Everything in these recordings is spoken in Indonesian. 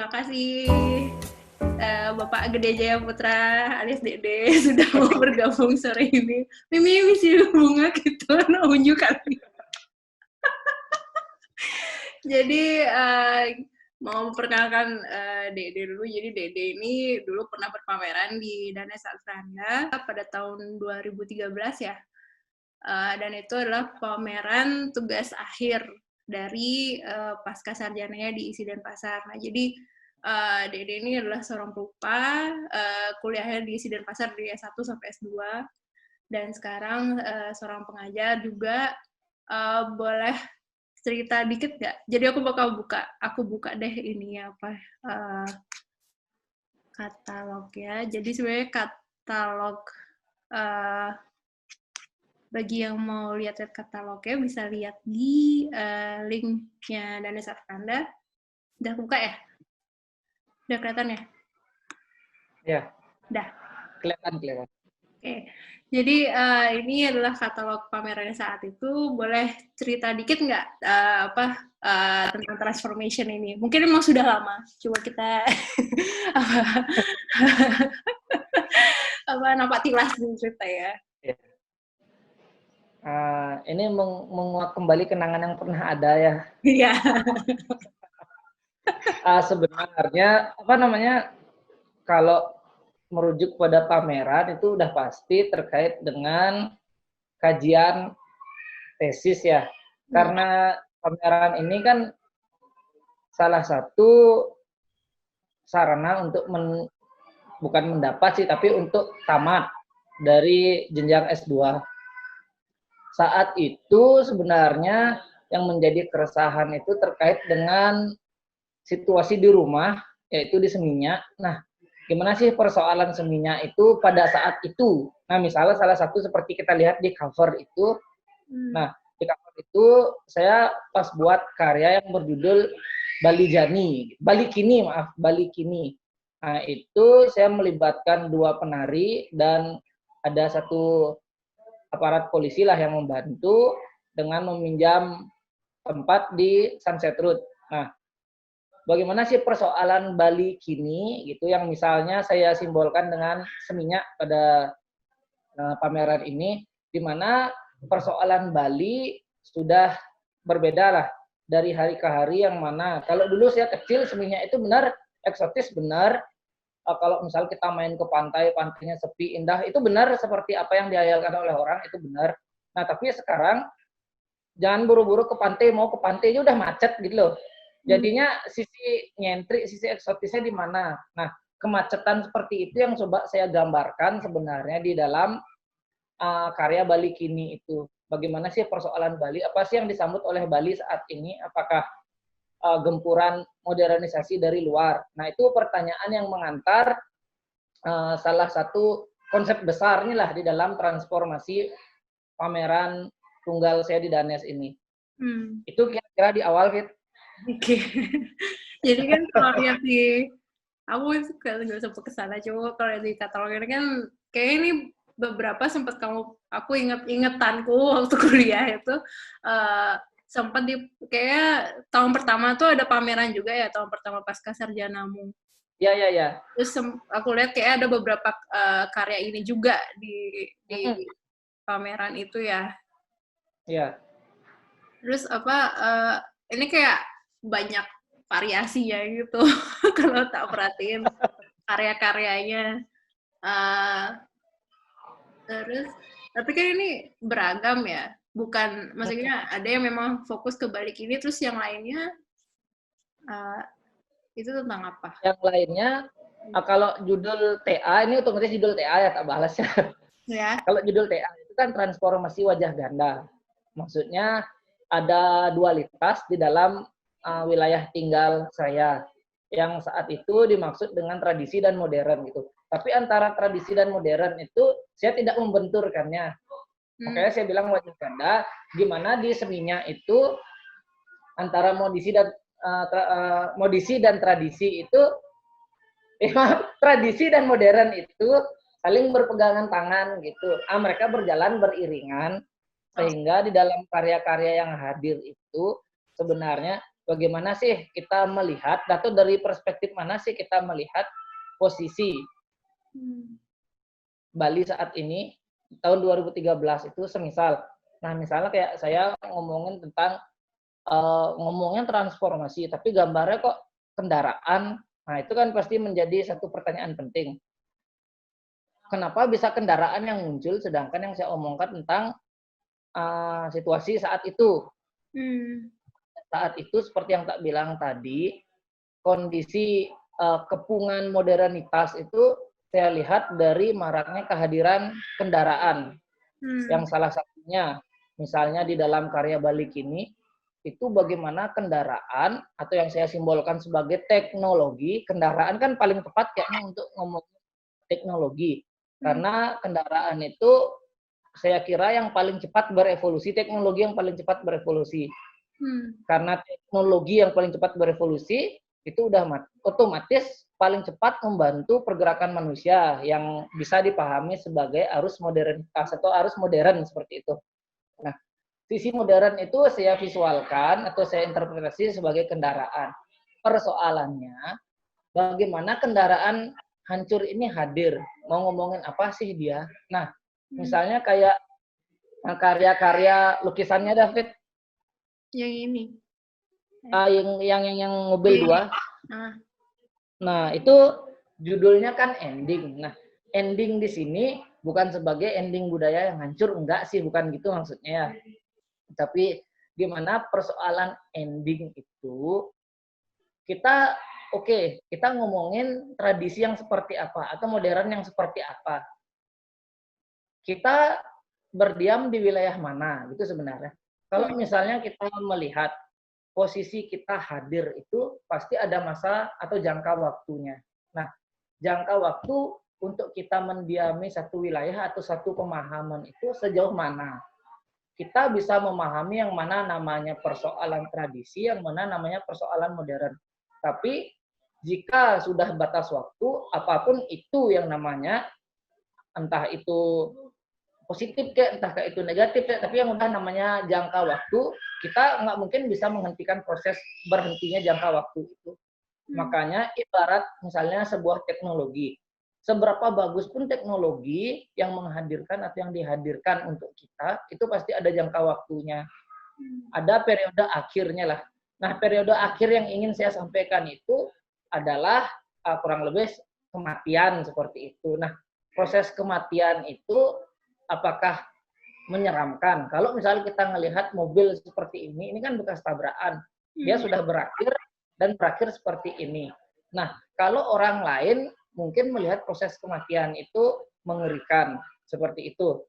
Terima kasih Bapak Gede Jaya Putra alias Dede sudah mau bergabung sore ini. Mimi misi bunga gitu, unjuk kali. Jadi mau memperkenalkan Dede dulu. Jadi Dede ini dulu pernah berpameran di Danes Alfranda pada tahun 2013 ya. Dan itu adalah pameran tugas akhir dari pasca sarjananya di ISI Denpasar. Nah, jadi Dede ini adalah seorang perupa, kuliahnya di ISI Denpasar dari S1 sampai S2, dan sekarang seorang pengajar juga. Boleh cerita dikit nggak? Jadi aku buka deh ini apa katalog ya. Jadi sebenarnya katalog bagi yang mau lihat katalognya bisa lihat di linknya Danes Alfranda. Udah buka ya? Udah kelihatan ya? Ya. Udah. Kelihatan. Oke. Jadi ini adalah katalog pamerannya saat itu. Boleh cerita dikit nggak tentang transformation ini? Mungkin memang sudah lama. Coba kita nampak tilas dulu cerita ya. Ini menguak kembali kenangan yang pernah ada ya. Iya. Sebenarnya kalau merujuk pada pameran itu udah pasti terkait dengan kajian tesis ya. Karena pameran ini kan salah satu sarana untuk bukan mendapat sih, tapi untuk tamat dari jenjang S2. Saat itu sebenarnya yang menjadi keresahan itu terkait dengan situasi di rumah, yaitu di Seminyak. Nah, gimana sih persoalan Seminyak itu pada saat itu? Nah, misalnya salah satu seperti kita lihat di cover itu. Nah, di cover itu saya pas buat karya yang berjudul Bali Kini. Nah, itu saya melibatkan 2 penari dan ada satu aparat polisi lah yang membantu dengan meminjam tempat di Sunset Road. Nah, bagaimana sih persoalan Bali kini gitu yang misalnya saya simbolkan dengan Seminyak pada pameran ini, di mana persoalan Bali sudah berbeda lah dari hari ke hari, yang mana kalau dulu saya kecil Seminyak itu benar eksotis, benar. Kalau misal kita main ke pantai, pantainya sepi, indah, itu benar seperti apa yang dihayalkan oleh orang, itu benar. Nah, tapi sekarang jangan buru-buru ke pantai, mau ke pantai aja udah macet gitu loh. Jadinya sisi nyentrik, sisi eksotisnya di mana? Nah, kemacetan seperti itu yang coba saya gambarkan sebenarnya di dalam karya Bali Kini itu. Bagaimana sih persoalan Bali? Apa sih yang disambut oleh Bali saat ini? Apakah gempuran modernisasi dari luar? Nah, itu pertanyaan yang mengantar salah satu konsep besarnya lah di dalam transformasi pameran tunggal saya di Danes ini. Itu kira-kira di awal, Fit. Oke. Jadi kan kalau lihat di, aku nggak sempat kesana, coba kalau di katalog ini kan kayak ini beberapa sempat aku ingetanku waktu kuliah itu sempat kayak tahun pertama tuh ada pameran juga ya, tahun pertama pasca sarjanamu. Ya. Terus aku lihat kayak ada beberapa karya ini juga di pameran itu ya. Iya. Terus ini kayak banyak variasinya gitu kalau tak perhatiin karya-karyanya. Terus tapi kan ini beragam ya, bukan maksudnya ada yang memang fokus ke Bali Kini, terus yang lainnya itu tentang apa? Yang lainnya kalau judul TA ini otomatis judul TA ya, tak balas ya. Kalau judul TA itu kan transformasi wajah ganda. Maksudnya ada dualitas di dalam wilayah tinggal saya yang saat itu dimaksud dengan tradisi dan modern gitu. Tapi antara tradisi dan modern itu saya tidak membenturkannya. Makanya saya bilang wajah ganda, gimana di Seminyak itu antara modisi dan tradisi itu, tradisi dan modern itu saling berpegangan tangan gitu. Mereka berjalan beriringan sehingga di dalam karya-karya yang hadir itu sebenarnya bagaimana sih kita melihat atau dari perspektif mana sih kita melihat posisi Bali saat ini tahun 2013 itu semisal. Nah, misalnya kayak saya ngomongin tentang ngomongnya transformasi, tapi gambarnya kok kendaraan. Nah, itu kan pasti menjadi satu pertanyaan penting. Kenapa bisa kendaraan yang muncul, sedangkan yang saya omongkan tentang situasi saat itu. Saat itu seperti yang tak bilang tadi, kondisi kepungan modernitas itu saya lihat dari maraknya kehadiran kendaraan. Yang salah satunya, misalnya di dalam karya Balik ini, itu bagaimana kendaraan, atau yang saya simbolkan sebagai teknologi, kendaraan kan paling tepat kayaknya untuk ngomong teknologi. Karena kendaraan itu saya kira yang paling cepat berevolusi, teknologi yang paling cepat berevolusi. Karena teknologi yang paling cepat berevolusi, itu udah otomatis paling cepat membantu pergerakan manusia yang bisa dipahami sebagai arus modernitas atau arus modern seperti itu. Nah, sisi modern itu saya visualkan atau saya interpretasi sebagai kendaraan. Persoalannya, bagaimana kendaraan hancur ini hadir? Mau ngomongin apa sih dia? Nah, misalnya kayak karya-karya lukisannya David. Yang ini. Yang mobil 2. Nah, itu judulnya kan ending. Nah, ending di sini bukan sebagai ending budaya yang hancur, enggak sih, bukan gitu maksudnya. Tapi gimana persoalan ending itu kita kita ngomongin tradisi yang seperti apa atau modern yang seperti apa. Kita berdiam di wilayah mana gitu sebenarnya. Kalau misalnya kita melihat posisi kita hadir itu pasti ada masa atau jangka waktunya. Nah, jangka waktu untuk kita mendiami satu wilayah atau satu pemahaman itu sejauh mana? Kita bisa memahami yang mana namanya persoalan tradisi, yang mana namanya persoalan modern. Tapi jika sudah batas waktu, apapun itu yang namanya, entah itu positif kayak, entah kayak itu negatif kayak, tapi yang udah namanya jangka waktu, kita nggak mungkin bisa menghentikan proses berhentinya jangka waktu itu. Makanya ibarat misalnya sebuah teknologi, seberapa bagus pun teknologi yang menghadirkan atau yang dihadirkan untuk kita, itu pasti ada jangka waktunya. Ada periode akhirnya lah. Nah, periode akhir yang ingin saya sampaikan itu adalah kurang lebih kematian seperti itu. Nah, proses kematian itu apakah menyeramkan? Kalau misalnya kita melihat mobil seperti ini kan bekas tabrakan. Dia sudah berakhir dan berakhir seperti ini. Nah, kalau orang lain mungkin melihat proses kematian itu mengerikan seperti itu.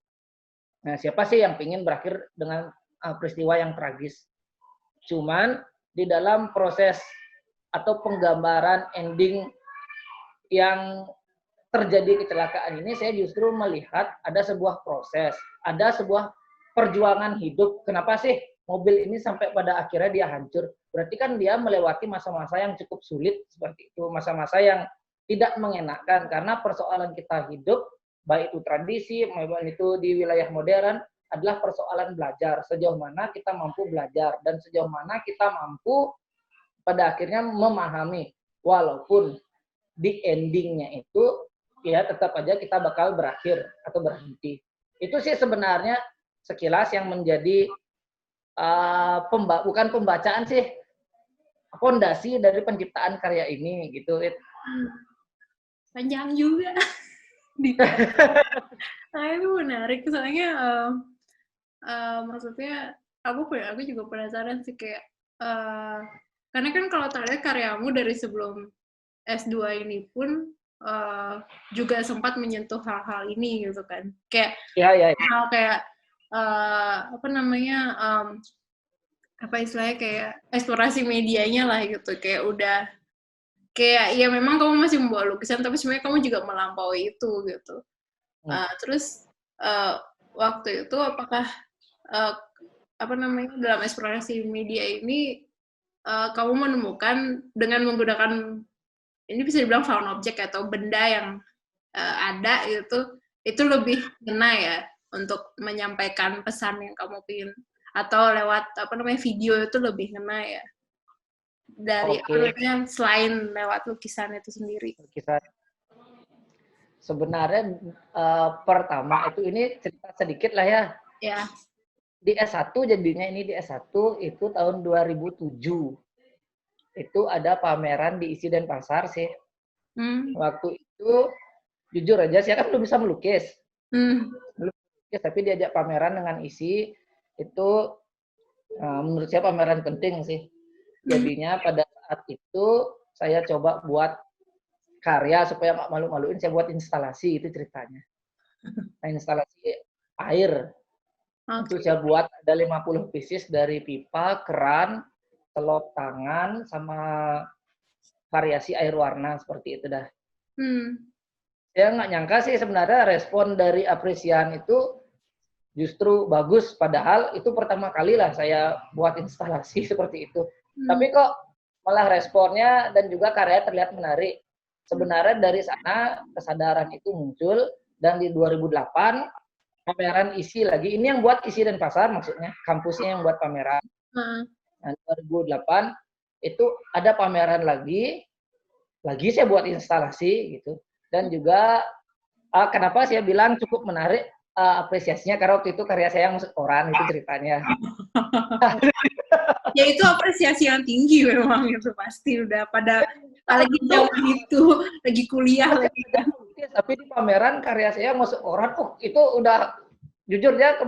Nah, siapa sih yang ingin berakhir dengan peristiwa yang tragis? Cuman di dalam proses atau penggambaran ending yang terjadi kecelakaan ini, saya justru melihat ada sebuah proses, ada sebuah perjuangan hidup. Kenapa sih mobil ini sampai pada akhirnya dia hancur? Berarti kan dia melewati masa-masa yang cukup sulit seperti itu, masa-masa yang tidak mengenakan, karena persoalan kita hidup, baik itu tradisi, maupun itu di wilayah modern, adalah persoalan belajar. Sejauh mana kita mampu belajar, dan sejauh mana kita mampu pada akhirnya memahami, walaupun di endingnya itu ya tetap aja kita bakal berakhir atau berhenti. Itu sih sebenarnya sekilas yang menjadi bukan pembacaan sih, fondasi dari penciptaan karya ini gitu. Panjang juga. Nah, itu menarik soalnya maksudnya aku juga penasaran sih kayak karena kan kalau terlihat karyamu dari sebelum S2 ini pun juga sempat menyentuh hal-hal ini gitu kan, kayak hal kayak apa namanya apa istilahnya kayak eksplorasi medianya lah gitu, kayak udah kayak ya memang kamu masih membawa lukisan tapi sebenarnya kamu juga melampaui itu gitu. Terus waktu itu apakah apa namanya dalam eksplorasi media ini kamu menemukan dengan menggunakan ini bisa dibilang found object atau benda yang ada itu lebih kena ya untuk menyampaikan pesan yang kamu ingin, atau lewat apa namanya video itu lebih kena ya? dari apa Oke, namanya selain lewat lukisan itu sendiri? lukisan. Sebenarnya pertama itu ini cerita sedikit lah ya. Ya. Di S1 jadinya ini di S1 itu tahun 2007. Itu ada pameran di Isi Denpasar sih. Waktu itu jujur aja saya kan belum bisa melukis. Belum melukis tapi diajak pameran dengan Isi itu menurut saya pameran penting sih. Jadinya pada saat itu saya coba buat karya supaya nggak malu-maluin, saya buat instalasi itu ceritanya. Nah, instalasi air. Itu saya buat ada 50 pieces dari pipa, keran, telop tangan, sama variasi air warna seperti itu dah. Saya nggak nyangka sih sebenarnya respon dari apresian itu justru bagus. Padahal itu pertama kali lah saya buat instalasi seperti itu. Tapi kok malah responnya dan juga karya terlihat menarik. Sebenarnya dari sana kesadaran itu muncul dan di 2008 pameran Isi lagi. Ini yang buat Isi Denpasar maksudnya, kampusnya yang buat pameran. Nah, 2008 itu ada pameran lagi saya buat instalasi gitu. Dan juga kenapa saya bilang cukup menarik apresiasinya karena waktu itu karya saya yang masuk koran itu ceritanya. Ya itu apresiasi yang tinggi memang itu pasti udah pada lagi zaman itu lagi kuliah lagi kan. Tapi di pameran karya saya masuk koran, itu udah jujur ya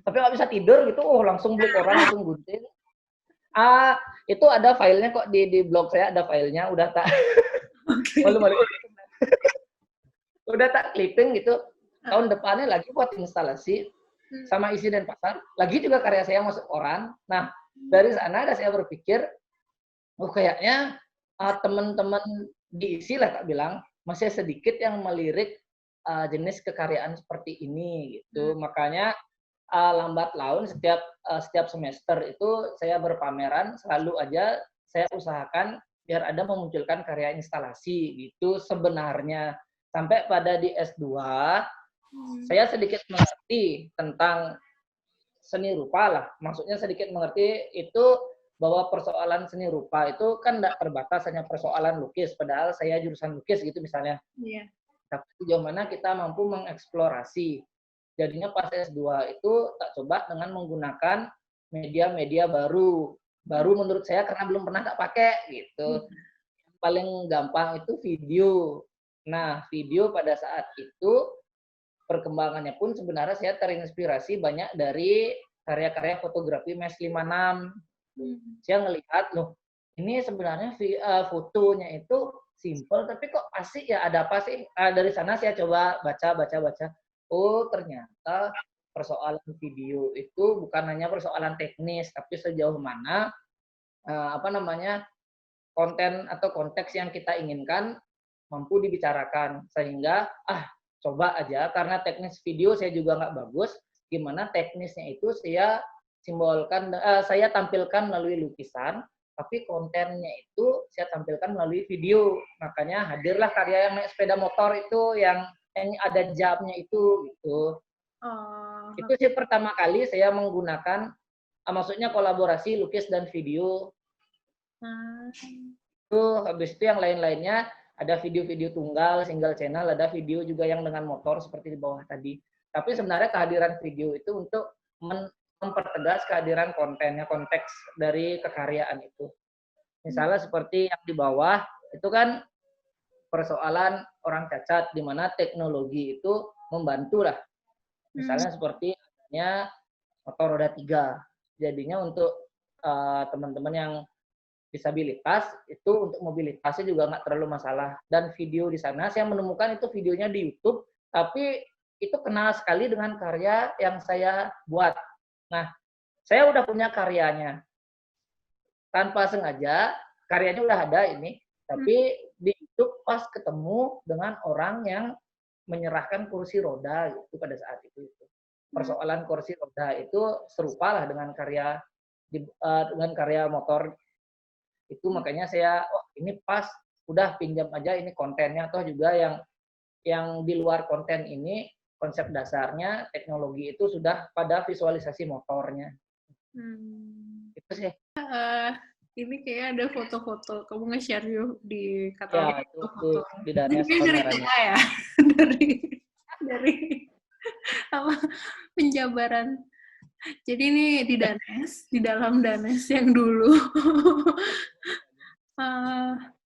tapi nggak bisa tidur gitu, langsung beli koran langsung gunting. Itu ada filenya kok di blog saya ada filenya udah tak malu-malu udah tak clipping gitu. Tahun depannya lagi buat instalasi sama Isi Denpasar, lagi juga karya saya masuk koran. Nah, dari sana ada saya berpikir, kayaknya teman-teman di Isi lah tak bilang, masih sedikit yang melirik jenis kekaryaan seperti ini gitu. Makanya lambat laun setiap semester itu saya berpameran, selalu aja saya usahakan biar ada memunculkan karya instalasi gitu sebenarnya. Sampai pada di S2 saya sedikit mengerti tentang seni rupa lah. Maksudnya sedikit mengerti itu bahwa persoalan seni rupa itu kan tidak terbatas hanya persoalan lukis. Padahal saya jurusan lukis gitu misalnya. Iya. Tapi sejauh mana kita mampu mengeksplorasi. Jadinya pas S2 itu tak coba dengan menggunakan media-media baru. Baru menurut saya karena belum pernah tak pakai gitu. Yang paling gampang itu video. Nah, video pada saat itu perkembangannya pun sebenarnya saya terinspirasi banyak dari karya-karya fotografi Mes 56. Saya ngelihat loh, ini sebenarnya fotonya itu simple tapi kok asik ya, ada apa sih? Dari sana saya coba baca. Oh, ternyata persoalan video itu bukan hanya persoalan teknis, tapi sejauh mana konten atau konteks yang kita inginkan mampu dibicarakan. Sehingga coba aja, karena teknis video saya juga nggak bagus, gimana teknisnya itu saya simbolkan, saya tampilkan melalui lukisan, tapi kontennya itu saya tampilkan melalui video. Makanya hadirlah karya yang naik sepeda motor itu, yang ada jamnya itu gitu. Itu sih pertama kali saya menggunakan, maksudnya kolaborasi lukis dan video. Itu habis itu yang lain-lainnya ada video-video tunggal, single channel, ada video juga yang dengan motor seperti di bawah tadi. Tapi sebenarnya kehadiran video itu untuk mempertegas kehadiran kontennya, konteks dari kekaryaan itu. Misalnya seperti yang di bawah, itu kan persoalan orang cacat, di mana teknologi itu membantu lah. Misalnya seperti adanya motor roda 3. Jadinya untuk teman-teman yang disabilitas itu untuk mobilitasnya juga nggak terlalu masalah. Dan video di sana saya menemukan itu videonya di YouTube, tapi itu kenal sekali dengan karya yang saya buat. Nah, saya udah punya karyanya. Tanpa sengaja karyanya udah ada ini, tapi di YouTube pas ketemu dengan orang yang menyerahkan kursi roda gitu pada saat itu. Persoalan kursi roda itu serupa lah dengan karya motor itu. Makanya saya ini pas, udah pinjam aja ini kontennya, toh juga yang di luar konten ini konsep dasarnya teknologi itu sudah pada visualisasi motornya. Itu sih. ini kayak ada foto-foto. Kamu nge-share yuk di katalog Ya, itu foto-foto. di Ini Danes kayak dari pamerannya. TA ya? dari apa penjabaran. Jadi ini di Danes, di dalam Danes yang dulu.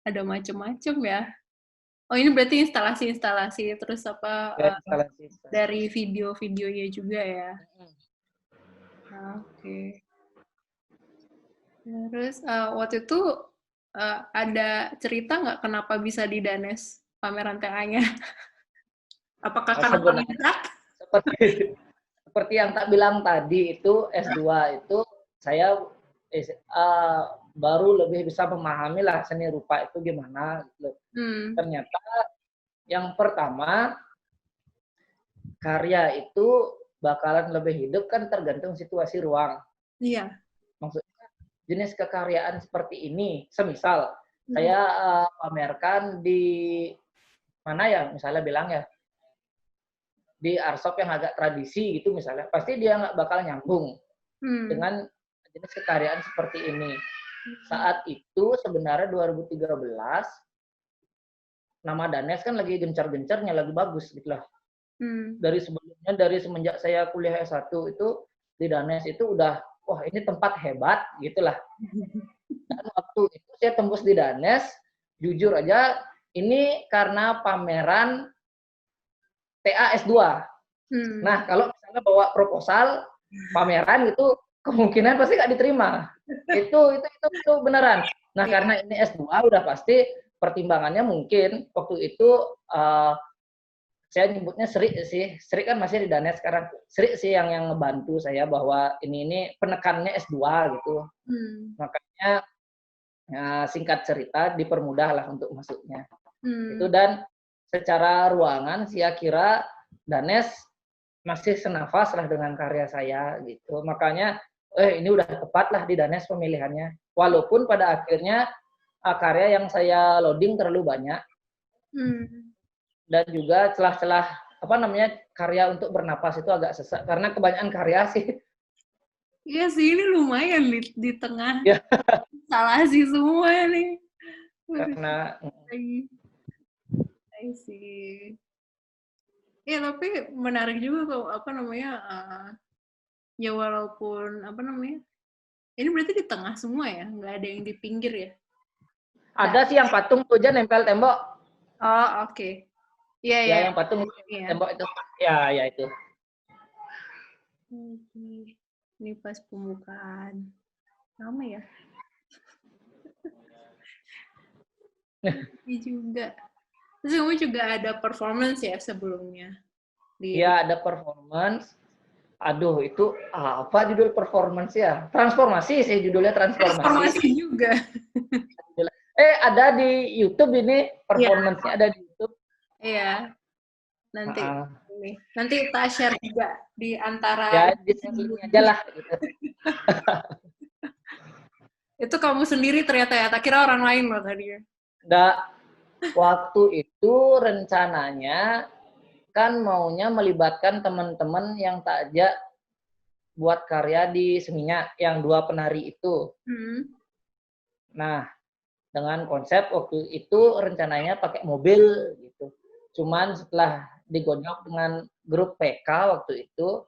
Ada macam-macam ya. Oh ini berarti instalasi-instalasi terus apa Ya, instalasi. dari video-videonya juga ya. Oke. Terus waktu itu ada cerita nggak kenapa bisa di Danes pameran TA-nya? Apakah karena Sebenarnya minat? seperti seperti yang tak bilang tadi itu S2 itu saya baru lebih bisa memahami lah seni rupa itu gimana gitu. Ternyata yang pertama karya itu bakalan lebih hidup kan tergantung situasi ruang. Iya. Maksudnya jenis kekaryaan seperti ini, semisal saya pamerkan di mana ya, misalnya bilang ya di arsop yang agak tradisi gitu misalnya, pasti dia nggak bakal nyambung dengan jenis kekaryaan seperti ini. Saat itu sebenarnya 2013 nama Danes kan lagi gencar-gencarnya, lagi bagus gitu lah. Dari sebelumnya, dari semenjak saya kuliah S1 itu di Danes itu udah, wah ini tempat hebat gitulah. Dan waktu itu saya tembus di Danes, jujur aja ini karena pameran TA S2. Nah, kalau misalnya bawa proposal pameran itu kemungkinan pasti nggak diterima. Itu beneran. Nah, karena ini S2 udah pasti pertimbangannya mungkin waktu itu saya nyebutnya Sri sih. Sri kan masih di Danes sekarang. Sri sih yang ngebantu saya bahwa ini penekannya S2 gitu. Makanya singkat cerita dipermudah lah untuk masuknya. Itu dan secara ruangan saya kira Danes masih senafas lah dengan karya saya gitu. Makanya ini udah tepat lah di Danes pemilihannya. Walaupun pada akhirnya karya yang saya loading terlalu banyak. Dan juga celah-celah apa namanya karya untuk bernapas itu agak sesak karena kebanyakan karya sih. Iya sih ini lumayan di tengah. Ya. Salah sih semua nih. Karena I see. Ya tapi menarik juga kok apa namanya ya walaupun apa namanya ini berarti di tengah semua ya, nggak ada yang di pinggir ya? Ada sih yang patung tuh aja nempel tembok. Oh oke. Iya ya. Yang patung tembok itu. Ya itu. Ini pas pembukaan. Sama ya? Ini juga. Terus kamu juga ada performance ya sebelumnya? Iya, ada performance. Aduh, itu apa judul performance ya? Transformasi sih judulnya, transformasi. Transformasi juga. Ada di YouTube ini, performance-nya ada di YouTube. Iya. Nanti kita share juga di antara. Ya, di share aja lah. Gitu. Itu kamu sendiri ternyata ya? Tak kira orang lain loh tadi ya? Nggak. Waktu itu rencananya kan maunya melibatkan teman-teman yang takja buat karya di seninya yang 2 penari itu. Nah, dengan konsep waktu itu rencananya pakai mobil gitu. Cuman setelah digonjok dengan grup PK waktu itu,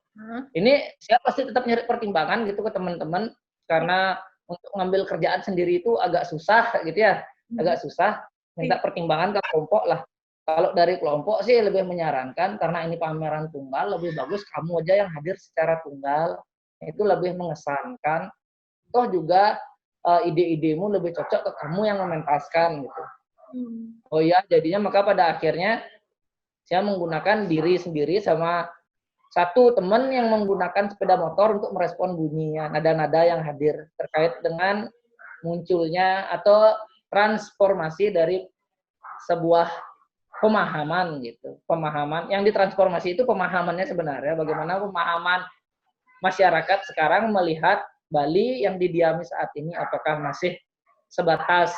ini saya pasti tetap nyari pertimbangan gitu ke teman-teman karena untuk ngambil kerjaan sendiri itu agak susah gitu ya, agak susah. Minta pertimbangan ke kelompok lah. Kalau dari kelompok sih lebih menyarankan karena ini pameran tunggal, lebih bagus kamu aja yang hadir secara tunggal. Itu lebih mengesankan. Toh juga ide-idemu lebih cocok ke kamu yang mementaskan gitu. Oh ya, jadinya maka pada akhirnya saya menggunakan diri sendiri sama satu teman yang menggunakan sepeda motor untuk merespon bunyinya, nada-nada yang hadir terkait dengan munculnya atau transformasi dari sebuah pemahaman gitu. Pemahaman yang ditransformasi itu pemahamannya sebenarnya bagaimana pemahaman masyarakat sekarang melihat Bali yang didiami saat ini, apakah masih sebatas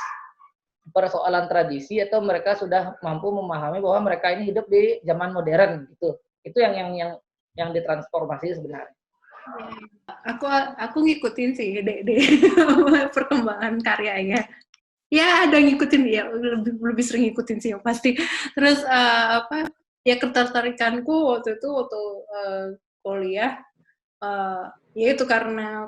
persoalan tradisi atau mereka sudah mampu memahami bahwa mereka ini hidup di zaman modern gitu. Itu yang ditransformasi sebenarnya. Aku ngikutin sih Dede perkembangan karyanya. Ya ada ngikutin ya, lebih sering ngikutin sih yang pasti. Terus apa ya, ketertarikanku waktu itu waktu kuliah ya itu karena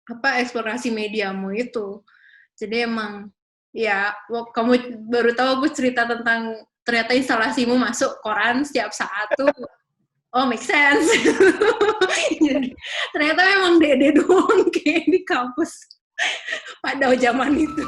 apa, eksplorasi mediamu itu. Jadi emang ya kamu baru tahu aku cerita tentang ternyata instalasimu masuk koran setiap saat tuh. Oh, make sense. Jadi ternyata memang Dede doang kayak di kampus pada zaman itu.